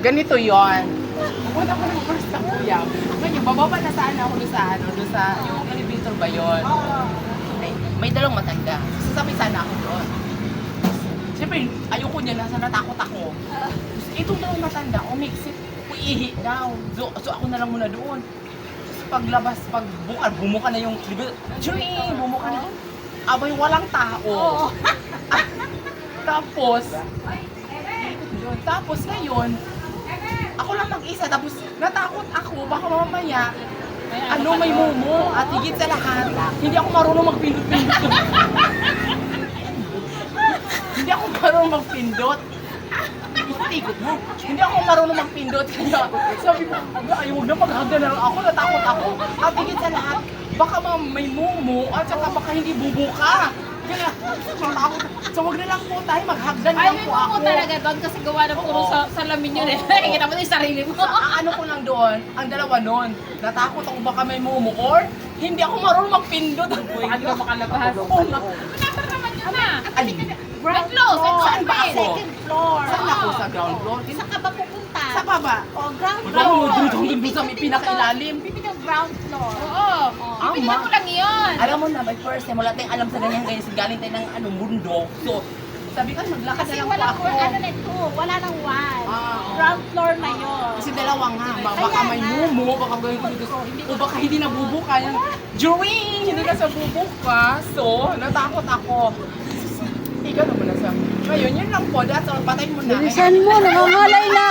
Ganito yon. Pupunta ko ng first sa kuya. Ngayon, bababa na saan ako doon sa yung elevator ba yon? May dalawang matanda. Sasabi sana ako doon. Siyempre, ayoko niya na, natakot ako. Itong dalawang matanda, umiksit, uihi daw. So ako na lang muna doon. Paglabas, bumuka na yung, bumuka na. Abay, walang tao. Tapos ngayon, ako lang mag-isa, tapos natakot ako, baka mamaya, may mumo, at higit sa lahat, hindi ako marunong magpindot-pindot. Hindi ako marunong magpindot. Ikot mo. Hindi ako marunong magpindot. Kaya sabi ko, ayaw na paghagdan na lang ako, natakot ako. At higit sa lahat, baka may mumo, at saka baka hindi bubuka. Kaya, natakot. So wag na lang po tayo, maghagdan lang po ako. Ay, may talaga doon kasi gawa na puro salamin yun eh. Kita mo na yung sarili mo. Ano ko lang doon, ang dalawa noon, natakot ako baka may mumo or hindi ako marunong magpindot. Baka di ka makalabas. Oo nga. Manasar naman yun na. Ay, Ground floor. Saan ba ako? Second floor. Saan ako sa ground floor? Saan ka ba pupunta? Sa baba. Oh, ground Wala mo, floor. doon sa may pinakailalim. Bibig ng ground floor. Oo. Ibigyan mo lang yun. Alam mo na, by first time, wala tayong alam sa ganyan guys, galing tayo ng mundo. So, sabi ko, maglakad Kasi na lang wala po po, ako. ano na ito, wala nang one. Ah, Ground floor na yun. Kasi dalawa nga, baka Kaya may nga. mumo, baka gawin ko dito. O baka hindi nabubuka yan. Drawing! Hindi na sa bubuka. So, natakot ako. Ikaw naman na sa... Ngayon, yun lang po. That's all. Patay mo na. Bilisan mo, nangangalay na.